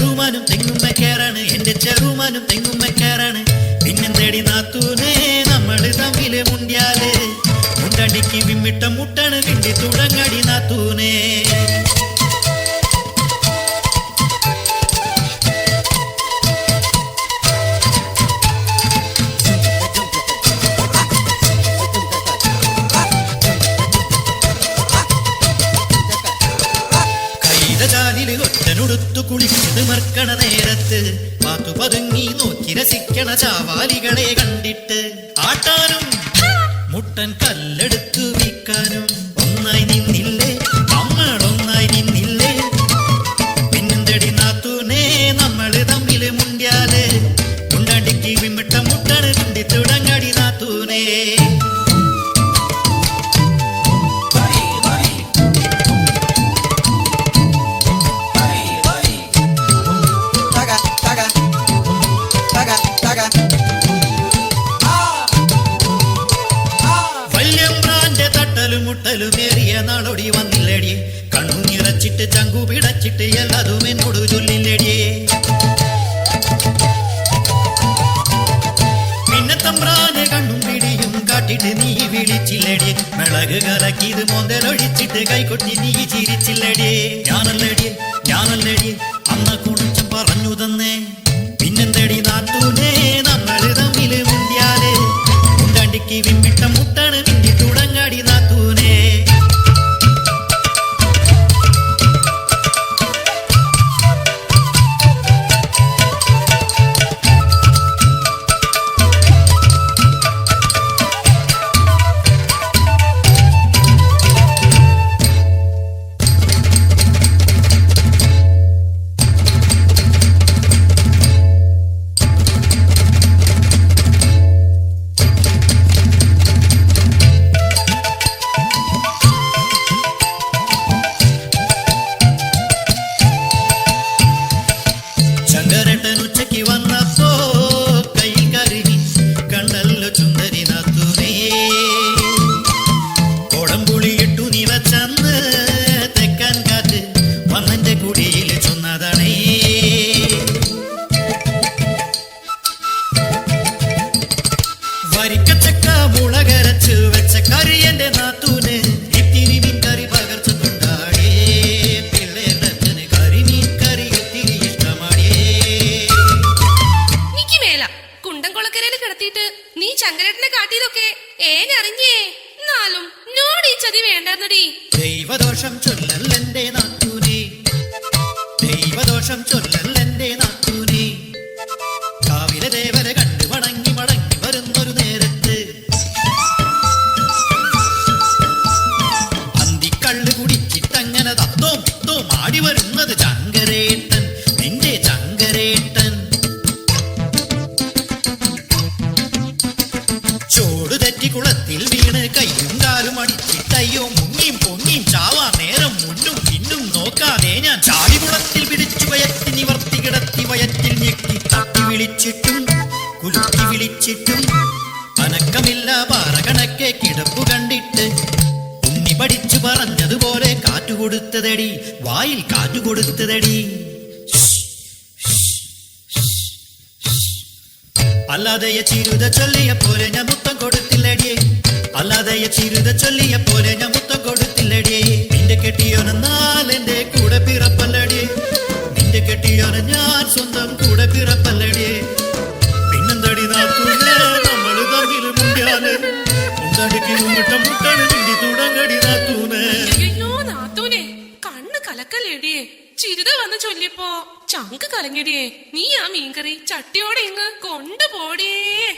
ചെറുമാനും തെങ്ങുമ്മക്കാരാണ്, എന്റെ ചെറുമാനും തെങ്ങുമ്മക്കാരാണ്. പിന്നെന്തേടി നാത്തൂനെ നമ്മള് തമ്മില് മുണ്ടിയാല് മുണ്ടടിക്ക് വിമ്മിട്ട മുട്ടാണ് വിണ്ടി തുടങ്ങടി നാത്തൂനെ. കൈതചാലില് ഒറ്റനുടുത്തു കുളിച്ചത് മർക്കണ നേരത്ത് പാത്തു പതുങ്ങി നോക്കി രസിക്കണ ചാവാലികളെ കണ്ടിട്ട് ആട്ടാനും മുട്ടൻ കല്ലെടുത്തു വിൽക്കാനും ഒന്നായി നിന്നില്ലേ നമ്മളൊന്നായി നിന്നില്ലേ. പിന്നെന്തടി നാത്തൂനെ നമ്മള് തമ്മില് മുണ്ടിയാല് മുണ്ടടിക്ക് വിമ്മിട്ട മുട്ടാണ് വിണ്ടി തുടങ്ങടി നാത്തൂനെ. മുട്ടലുമേറിയ നാളൊടി വന്നില്ലടിയെ, കണ്ണു നിറച്ചിട്ട് ചങ്കു പിടച്ചിട്ട് എല്ലാതും എന്നോട് ചൊല്ലില്ലടിയെ. പിന്നെ തമ്പ്രാന് കണ്ണും പിടിയും കാട്ടിട്ട് നീ വിളിച്ചില്ലടിയെ, മിളക് കലക്കിത് മോന്തലൊഴിച്ചിട്ട് കൈകൊട്ടി നീ ചിരിച്ചില്ലടിയെ. ഞാനല്ലടിയെ ഞാനല്ലടിയെ അന്ന കുണിച്ചും പറഞ്ഞു തന്നേ. പിന്നെന്തടി നാത്തൂനെ നമ്മള് തമ്മില് മുണ്ടിയാല് മുണ്ടടിക്ക് വിമ്മിട്ട മുട്ടാണ് വിണ്ടി തുടങ്ങാടി നാത്തൂനെ. ഉച്ചയ്ക്ക് വന്നപ്പോ കൈ കരുകി കണ്ടല്ലോ ചുന്ദരി നാത്തൂനേ. കോടംപുളിയിട്ടു നീ വച്ചന്ന് തെക്കാൻ കാറ്റ് വന്നെന്റെ കുടിയിൽ ചൊന്നതാണേ. വരിക്കച്ചക്ക മുളകരച്ചു വെച്ച കറി എന്റെ നാത്തൂന് ഇത്തിരി മീൻ കറി പകർച്ചു കൊണ്ടാടേ. പിള്ളേരച്ഛന് കരിമീൻ കറി ഒത്തിരി ഇഷ്ടമാടിയേ. കിടത്തിട്ട് നീ ചങ്കരേട്ടനെ കാട്ടിയതൊക്കെ ഏനറിഞ്ഞേ. എന്നാലും നോട് ഈ ചതി വേണ്ടെന്നടി. ദൈവദോഷം ചൊല്ലല്ലെന്റെ നാത്തൂനെ, ദൈവദോഷം ചൊല്ലല്ലെന്റെ നാത്തൂനെ. കാവിലെ ദേവരെ കണ്ടു മടങ്ങി മടങ്ങി വരുന്നൊരു നേരത്ത് അന്തിക്കള്ളു കുടിച്ചിട്ടങ്ങനെ തത്തോം പിത്തോം ആടി വരുന്നത് ചങ്കരേട്ടൻ, നിന്റെ ചങ്കരേട്ടൻ. ചോട് തെറ്റി കുളത്തിൽ വീണ് കയ്യും കാലും അടിച്ചിട്ടയ്യോ മുങ്ങിയും പൊങ്ങിയും ചാവാ നേരം മുന്നും പിന്നും നോക്കാതെ ഞാൻ ചാടി കുളത്തിൽ പിടിച്ചു വയറ്റി നിവർത്തി കിടത്തി വയറ്റിൽ ഞെക്കി തട്ടി വിളിച്ചിട്ടും കുലുക്കി വിളിച്ചിട്ടും അനക്കമില്ല പാറ കണക്കെ കിടപ്പു കണ്ടിട്ട് ഉണ്ണി പഠിച്ചു പറഞ്ഞതുപോലെ കാറ്റുകൊടുത്തതടി, വായിൽ കാറ്റുകൊടുത്തതടി. അല്ലാതെ ചിരുത ചൊല്ലിയ പോലെ ഞാൻ മുത്തം കൊടുത്തില്ലടിയേ, അല്ലാതെ ചിരുത ചൊല്ലിയ പോലെ ഞാൻ മുത്തം കൊടുത്തില്ലടിയേ. നിന്റെ കെട്ടിയോനെന്നാൽ എന്റെ കൂടെ പിറപ്പല്ലടിയേ, നിന്റെ കെട്ടിയോനെ ഞാൻ സ്വന്തം കൂടെ പിറപ്പല്ലടിയേ. പിന്നെന്തടി നാത്തൂനെ നമ്മള് തമ്മില് മുണ്ടിയാല് മുണ്ടടിക്ക് മുട്ട മുട്ടാണ് വിണ്ടി തുടങ്ങടി നാത്തൂനെ. അയ്യോ നാത്തൂനെ കണ്ണ് കലക്കല്ലേടിയേ. ചിരുത വന്ന് ചൊല്ലിയപ്പോ ചങ്ക് കലങ്ങിടിയേ. നീ ആ മീൻകറി ചട്ടിയോടെ ഇങ്ങ് കൊണ്ടുപോടിയേ.